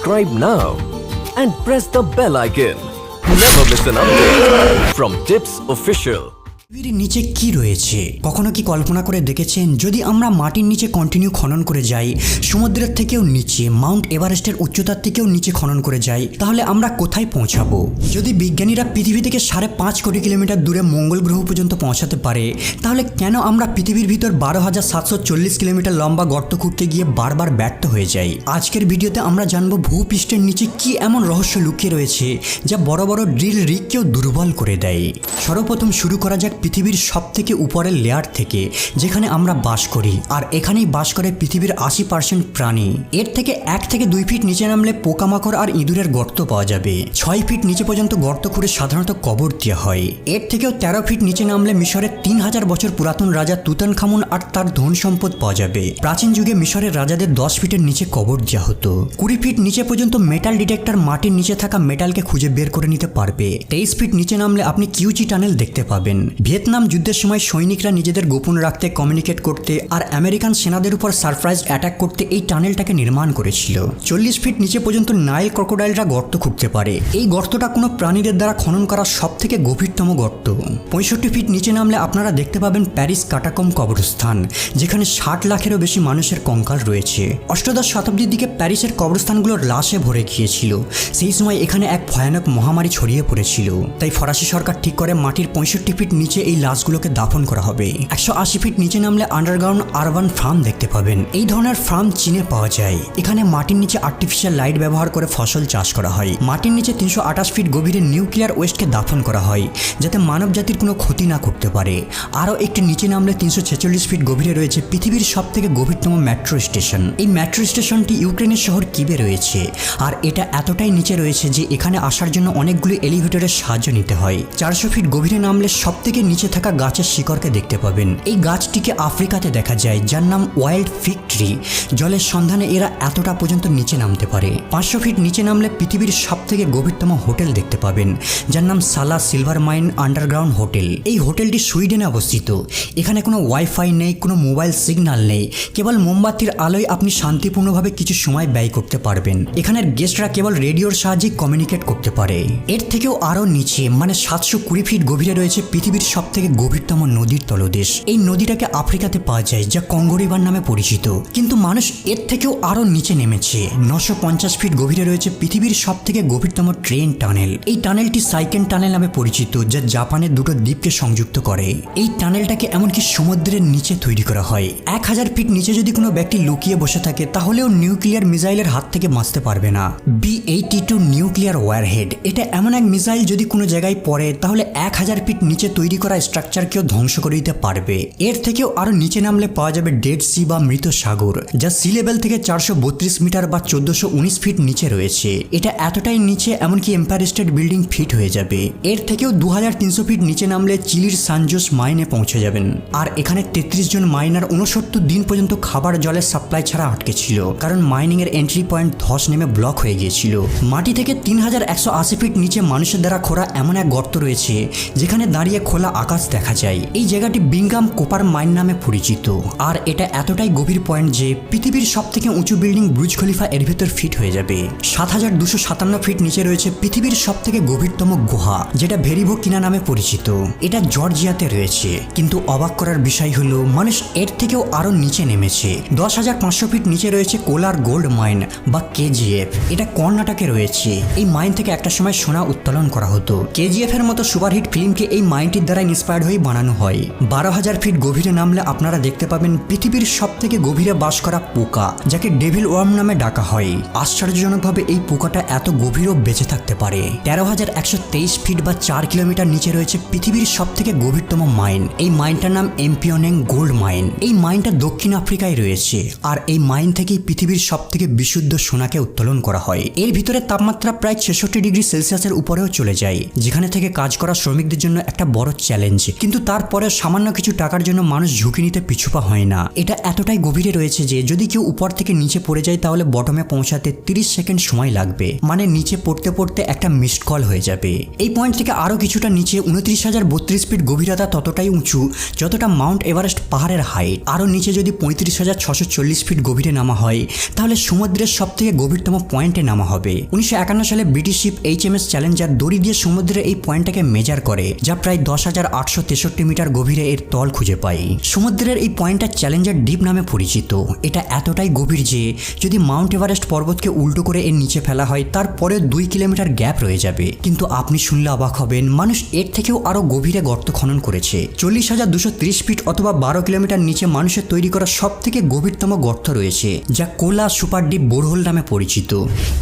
Subscribe now and press the bell icon. Never miss an update from Tips Official. পৃথিবীর নিচে কি রয়েছে কখনো কি কল্পনা করে দেখেছেন যদি আমরা মাটির নিচে কন্টিনিউ খনন করে যাই, সমুদ্রের থেকেও নিচে, মাউন্ট এভারেস্টের উচ্চতার থেকেও নিচে খনন করে যাই, তাহলে আমরা কোথায় পৌঁছাবো? যদি বিজ্ঞানীরা পৃথিবী থেকে 5.5 কোটি কিলোমিটার দূরে মঙ্গল গ্রহ পর্যন্ত পৌঁছাতে পারে, তাহলে কেন আমরা পৃথিবীর ভিতর 12,740 কিলোমিটার লম্বা গর্ত খুঁড়তে গিয়ে বারবার ব্যর্থ হয়ে যাই? আজকের ভিডিওতে আমরা জানবো ভূপৃষ্ঠের নিচে কি এমন রহস্য লুকিয়ে রয়েছে যা বড় বড় ড্রিল রিগকেও দুর্বল করে দেয়। সর্বপ্রথম শুরু করা যাক পৃথিবীর সবথেকে উপরের লেয়ার থেকে, যেখানে আমরা বাস করি, আর এখানেই বাস করে পৃথিবীর 80% প্রাণী। এর থেকে 1 থেকে 2 ফিট নিচে নামলে পোকামাকড় আর ইঁদুরের গর্ত পাওয়া যাবে। 6 ফিট নিচে পর্যন্ত গর্ত খুঁড়ে সাধারণত কবর দেওয়া হয়। এর থেকেও 13 ফিট নিচে নামলে মিশরের 3000 বছর পুরাতন রাজা তুতানখামুন আর তার ধন সম্পদ পাওয়া যাবে। প্রাচীন যুগে মিশরের রাজাদের 10 ফিটের নিচে কবর দেওয়া হতো। 20 ফিট নিচে পর্যন্ত মেটাল ডিটেক্টর মাটির নিচে থাকা মেটালকে খুঁজে বের করে নিতে পারবে। 23 ফিট নিচে নামলে আপনি কিউচি টানেল দেখতে পাবেন। ভিয়েতনাম যুদ্ধের সময় সৈনিকরা নিজেদের গোপন রাখতে, কমিউনিকেট করতে আর আমেরিকান সেনাদের উপর সারপ্রাইজ অ্যাটাক করতে এই টানেলটাকে নির্মাণ করেছিল। 40 ফিট নিচে পর্যন্ত নাইল ক্রোকোডাইলরা গর্ত খুঁড়তে পারে। এই গর্তটা কোনো প্রাণীদের দ্বারা খনন করা সবথেকে গভীরতম গর্ত। 65 ফিট নিচে নামলে আপনারা দেখতে পাবেন প্যারিস কাটাকম কবরস্থান, যেখানে 60 লাখেরও বেশি মানুষের কঙ্কাল রয়েছে। অষ্টাদশ শতাব্দীর দিকে প্যারিসের কবরস্থানগুলোর লাশে ভরে গিয়েছিল। সেই সময় এখানে এক ভয়ানক মহামারী ছড়িয়ে পড়েছিল। তাই ফরাসি সরকার ঠিক করে মাটির 65 ফিট নিচে এই লাশগুলোকে দাফন করা হবে। 180 ফিট নিচে নামলে আন্ডারগ্রাউন্ড আরবান ফার্ম দেখতে পাবেন। এই ধরনের ফার্ম চীনে পাওয়া যায়। এখানে মাটির নিচে আর্টিফিশিয়াল লাইট ব্যবহার করে ফসল চাষ করা হয়। মাটির নিচে 328 ফিট গভীরে নিউক্লিয়ার ওয়েস্টকে দাফন করা হয়, যাতে মানব জাতির কোনো ক্ষতি না করতে পারে। আরও একটি নিচে নামলে 346 ফিট গভীরে রয়েছে পৃথিবীর সবথেকে গভীরতম মেট্রো স্টেশন। এই মেট্রো স্টেশনটি ইউক্রেনের শহর কিবে রয়েছে, আর এটা এতটাই নিচে রয়েছে যে এখানে আসার জন্য অনেকগুলো এলিভেটরের সাহায্য নিতে হয়। 400 ফিট গভীরে নামলে সবথেকে নিচে থাকা গাছের শিকড়কে দেখতে পাবেন। এই গাছটিকে আফ্রিকাতে দেখা যায়, যার নাম ওয়াইল্ড ফিগ ট্রি। জলের সন্ধানে এরা এতটা পর্যন্ত নিচে নামতে পারে। 500 ফিট নিচে নামলে পৃথিবীর সবথেকে গভীরতম হোটেল দেখতে পাবেন, যার নাম সালা সিলভার মাইন আন্ডারগ্রাউন্ড হোটেল। এই হোটেলটি সুইডেনে অবস্থিত। এখানে কোনো ওয়াইফাই নেই, কোনো মোবাইল সিগন্যাল নেই। কেবল মোমবাতির আলোয় আপনি শান্তিপূর্ণভাবে কিছু সময় ব্যয় করতে পারবেন। এখানের গেস্টরা কেবল রেডিওর সাহায্যে কমিউনিকেট করতে পারে। এর থেকেও আরও নিচে, মানে 720 ফিট গভীরে রয়েছে পৃথিবীর সবথেকে গভীরতম নদীর তলদেশ। এই নদীটাকে আফ্রিকাতে পাওয়া যায়, যা কঙ্গো রিভার নামে পরিচিত। কিন্তু মানুষ এর থেকেও আরো নিচে নেমেছে। 950 ফিট গভীরে রয়েছে পৃথিবীর সবথেকে গভীরতম ট্রেন টানেল। এই টানেলটি সাইকেন টানেল নামে পরিচিত, যা জাপানের দুটো দ্বীপকে সংযুক্ত করে। এই টানেলটাকে এমনকি সমুদ্রের নিচে তৈরি করা হয়। 1000 ফিট নিচে যদি কোনো ব্যক্তি লুকিয়ে বসে থাকে, তাহলেও নিউক্লিয়ার মিসাইলের হাত থেকে বাঁচতে পারবে না। B-82 নিউক্লিয়ার ওয়ারহেড, এটা এমন এক মিসাইল যদি কোনো জায়গায় পড়ে, তাহলে 1000 ফিট নিচে তৈরি করা স্ট্রাকচারকেও ধ্বংস করে দিতে পারবে। এর থেকেও আরো নিচে নামলে পাওয়া যাবে ডেড সি বা মৃত সাগর, যা সি লেভেল থেকে 432 মিটার বা 1419 ফিট নিচে রয়েছে। এটা এতটাই নিচে এমনকি এম্পায়ার স্টেট বিল্ডিং ফিট হয়ে যাবে। এর থেকেও 2300 ফিট নিচে নামলে চিলির সানজোস মাইনে পৌঁছে যাবেন। আর এখানে 33 জন মাইনার 69 দিন পর্যন্ত খাবার জলের সাপ্লাই ছাড়া আটকে ছিল, কারণ মাইনিং এর এন্ট্রি পয়েন্ট ধস নেমে ব্লক হয়ে গিয়েছিল। মাটি থেকে 3180 ফিট নিচে মানুষের দ্বারা খোঁড়া এমন এক গর্ত রয়েছে, যেখানে দাঁড়িয়ে খোলা আকাশ দেখা যায়। এই জায়গাটি বিংগাম কোপার মাইন নামে পরিচিত। আর এটা এতটাই গভীর পয়েন্ট যে পৃথিবীর সবথেকে উঁচু বিল্ডিং বুর্জ খলিফা এর ভেতর ফিট হয়ে যাবে। 7257 ফিট নিচে রয়েছে পৃথিবীর সবথেকে গভীরতম গুহা, যেটা ভেরিভো কিনা নামে পরিচিত। এটা জর্জিয়াতে রয়েছে। কিন্তু অবাক করার বিষয় হলো মানুষ এর থেকেও আরো নিচে নেমেছে। 10,500 ফিট নিচে রয়েছে কোলার গোল্ড মাইন বা KGF। এটা কর্ণাটকে রয়েছে। এই মাইন থেকে একটা সময় সোনা উত্তোলন করা হতো। KGF এর মতো সুপারহিট ফিল্মকে এই মাইনটির দ্বারা ইন্সপায়ার্ড হয়ে বানানো হয়। 12,000 ফিট গভীরে নামলে আপনারা দেখতে পাবেন পৃথিবীর সবথেকে গভীরে বাস করা পোকা, যাকে ডেভিল ওয়ার্ম নামে ডাকা হয়। আশ্চর্যজনকভাবে এই পোকাটা এত গভীরও বেঁচে থাকতে পারে। 13,123 ফিট বা 4 কিলোমিটার নিচে রয়েছে পৃথিবীর সবথেকে গভীরতম মাইন। এই মাইনটার নাম এমপিওনেং গোল্ড মাইন। এই মাইনটা দক্ষিণ আফ্রিকায় রয়েছে, আর এই মাইন থেকেই পৃথিবীর সবথেকে বিশুদ্ধ সোনাকে উত্তোলন করা হয়। এর ভিতরে তাপমাত্রা প্রায় 66 ডিগ্রি সেলসিয়াসের উপরেও চলে যায়, যেখানে থেকে কাজ করা শ্রমিকদের জন্য একটা বড় চ্যালেঞ্জ, কিন্তু তারপরে সামান্য কিছু টাকার জন্য মানুষ ঝুঁকি নিতে পিছুপা হয় না। এটা এতটাই গভীরে রয়েছে যে যদি কেউ উপর থেকে নিচে পড়ে যায় তাহলে বটমে পৌঁছাতে 30 সেকেন্ড সময় লাগবে, মানে নিচে পড়তে পড়তে একটা মিসড কল হয়ে যাবে। এই পয়েন্ট থেকে আরো কিছুটা নিচে 29,032 ফিট গভীরতা ততটাই উঁচু যতটা মাউন্ট এভারেস্ট পাহাড়ের হাইট। আরো নিচে যদি 35,640 ফিট গভীরে নামা হয় তাহলে সমুদ্রের সব থেকে গভীরতম পয়েন্টে নামা হবে। 1951 সালে ব্রিটিশ শিপ HMS চ্যালেঞ্জার দড়ি দিয়ে সমুদ্রের এই পয়েন্টটাকে মেজার করে, যা প্রায় 10,863 মিটার গভীরে এর তল খুঁজে পায়। সমুদ্রের এই পয়েন্টটা চ্যালেঞ্জার ডিপ নামে পরিচিত। এটা এতটাই গভীর যে যদি মাউন্ট এভারেস্ট পর্বতকে উল্টো করে এর নিচে ফেলা হয় তারপরে 2 কিলোমিটার গ্যাপ রয়ে যাবে। কিন্তু আপনি শুনলে অবাক হবেন, মানুষ এর থেকেও আরো গভীরে গর্ত খনন করেছে। 40,230 ফিট অথবা 12 কিলোমিটার নিচে মানুষের তৈরি করা সব থেকে গভীরতম গর্ত রয়েছে, যা কোলা সুপার ডিপ বোরহোল নামে পরিচিত।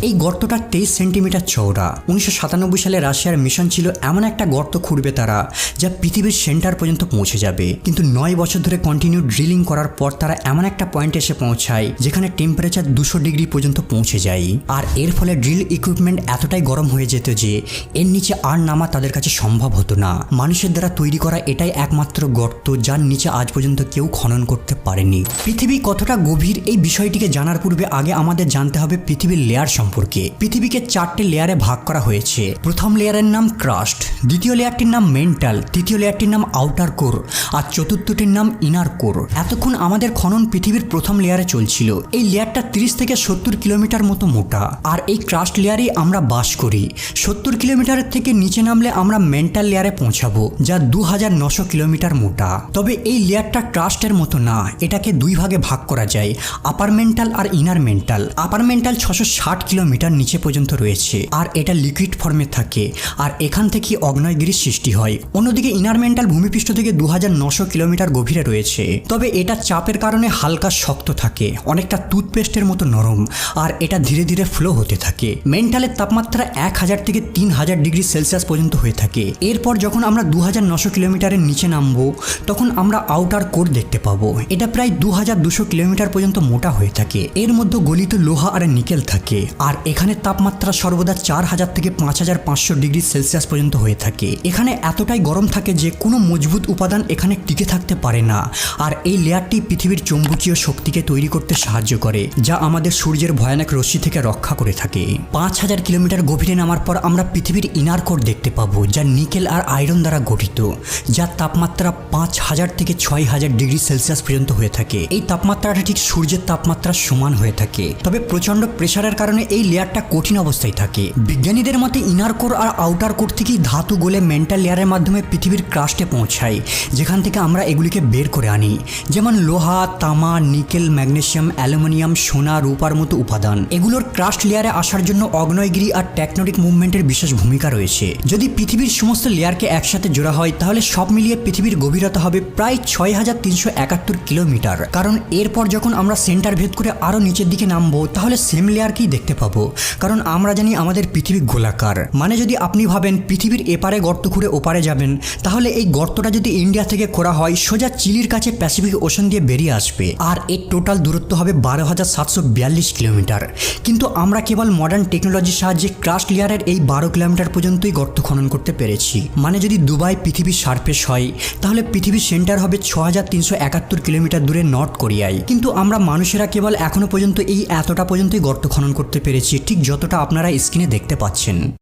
এই গর্তটা 23 সেন্টিমিটার চওড়া। 1997 সালে রাশিয়ার মিশন ছিল এমন একটা গর্ত খুঁড়বে তারা যা পৃথিবীর সেন্টার পর্যন্ত পৌঁছে যাবে, কিন্তু 9 বছর ধরে কন্টিনিউ ড্রিলিং করার পর তারা এমন একটা পয়েন্টে এসে পৌঁছায় যেখানে টেম্পারেচার 200 ডিগ্রি পর্যন্ত পৌঁছে যায়। আর এর ফলে ড্রিল ইকুইপমেন্ট এতটাই গরম হয়ে যেত যে এর নিচে আর নামা তাদের কাছে সম্ভব হতো না। মানুষের দ্বারা তৈরি করা এটাই একমাত্র গর্ত যার নিচে আজ পর্যন্ত কেউ খনন করতে পারেনি। পৃথিবী কতটা গভীর এই বিষয়টিকে জানার পূর্বে আগে আমাদের জানতে হবে পৃথিবীর লেয়ার সম্পর্কে। পৃথিবীকে 4টে লেয়ারে ভাগ করা হয়েছে। প্রথম লেয়ারের নাম ক্রাস্ট, দ্বিতীয় লেয়ারটির নাম মেন্টাল, তৃতীয় লেয়ারটির নাম আউটার কোর আর চতুর্থটির নাম ইনার কোর। এতক্ষণ আমাদের খনন পৃথিবীর প্রথম লেয়ারে চলছিল। এই লেয়ারটা 30 থেকে 70 কিলোমিটার মতো মোটা, আর এই ক্রাস্ট লেয়ারেই আমরা বাস করি। 70 কিলোমিটারের থেকে নিচে নামলে আমরা মেন্টাল লেয়ারে পৌঁছাবো, যা 2900 কিলোমিটার মোটা। তবে এই লেয়ারটা ক্রাস্টের মতো না, এটাকে 2 ভাগে ভাগ করা যায়, আপার মেন্টাল আর ইনার মেন্টাল। আপার মেন্টাল 660 কিলোমিটার নিচে পর্যন্ত রয়েছে আর এটা লিকুইড ফর্মে থাকে, আর এখান থেকে আগ্নেয়গিরির সৃষ্টি হয়। অন্যদিকে ইনার মেন্টাল ভূমিপৃষ্ঠ থেকে 2900 কিলোমিটার গভীরে রয়েছে, তবে এটা চাপের কারণে হালকা শক্ত থাকে, অনেকটা টুথপেস্টের মতো নরম, আর এটা ধীরে ধীরে ফ্লো হতে থাকে। মেন্টালের তাপমাত্রা 1000 থেকে 3000 ডিগ্রি সেলসিয়াস পর্যন্ত হয়ে থাকে। এরপর যখন আমরা 2900 কিলোমিটারের নিচে নামবো তখন আমরা আউটার কোর দেখতে পাবো। এটা প্রায় 2200 কিলোমিটার পর্যন্ত মোটা হয়ে থাকে। এর মধ্যে গলিত লোহা আর নিকেল থাকে, আর এখানে তাপমাত্রা সর্বদা 4000 থেকে 5500 ডিগ্রি সেলসিয়াস পর্যন্ত হয়ে থাকে। এখানে এতটাই গরম থাকে যে কোনো মজবুত উপাদান এখানে টিকে থাকতে পারে না, আর এই লেয়ারটি পৃথিবীর চৌম্বকীয় শক্তিকে তৈরি করতে সাহায্য করে, যা আমাদের সূর্যের ভয়ানক রশ্মি থেকে রক্ষা করে থাকে। 5000 কিলোমিটার গভীরে নামার পর আমরা পৃথিবীর ইনার কোর দেখতে পাবো, যা নিকেল আর আয়রন দ্বারা গঠিত, যার তাপমাত্রা 5000 থেকে 6000 ডিগ্রি সেলসিয়াস পর্যন্ত হয়ে থাকে। এই তাপমাত্রাটা ঠিক সূর্যের তাপমাত্রার সমান হয়ে থাকে, তবে প্রচন্ড প্রেসারের কারণে এই লেয়ারটা কঠিন অবস্থায় থাকে। বিজ্ঞানীদের মতে ইনার কোর আর আউটার কোর থেকেই ধাতু গলে মেন্টাল লেয়ারের মাধ্যমে পৃথিবীর ক্রাস্টে পৌঁছায়, যেখান থেকে আমরা এগুলিকে বের করে আনি, যেমন লোহা, তামা, নিকেল, ম্যাগনেসিয়াম, অ্যালুমিনিয়াম, সোনা, রূপার মতো উপাদান। এগুলোর ক্রাস্ট লেয়ারে আসার জন্য আগ্নেয়গিরি আর টেকটনিক মুভমেন্টের বিশেষ ভূমিকা রয়েছে। যদি পৃথিবীর সমস্ত লেয়ারকে একসাথে জোড়া হয় তাহলে সব মিলিয়ে পৃথিবীর গভীরতা হবে প্রায় 6371 কিলোমিটার। কারণ এরপর যখন আমরা সেন্টার ভেদ করে আরো নিচের দিকে নামবো তাহলে সেম লেয়ারকেই দেখতে পাবো, কারণ আমরা জানি আমাদের পৃথিবী গোলাকার। মানে যদি আপনি ভাবেন পৃথিবীর এপারে গর্ত খুঁড়ে ওপারে যাবেন, তাহলে এই গর্তটা যদি ইন্ডিয়া থেকে করা হয় সোজা চিলির কাছে প্যাসিফিক ওশান দিয়ে বেরিয়ে আসবে, আর এর টোটাল দূরত্ব হবে 12,742 কিলোমিটার। কিন্তু আমরা কেবল মডার্ন টেকনোলজির সাহায্যে ক্রাস্ট লেয়ারের এই 12 কিলোমিটার পর্যন্তই গর্ত খনন করতে পেরেছি। মানে যদি দুবাই পৃথিবীর সারফেস হয় তাহলে পৃথিবীর সেন্টার হবে 6371 কিলোমিটার দূরে নর্থ কোরিয়ায়। কিন্তু আমরা মানুষেরা কেবল এখনো পর্যন্ত এই এতটা পর্যন্তই গর্ত খনন করতে পেরেছি, ঠিক যতটা আপনারা স্ক্রিনে দেখতে পাচ্ছেন।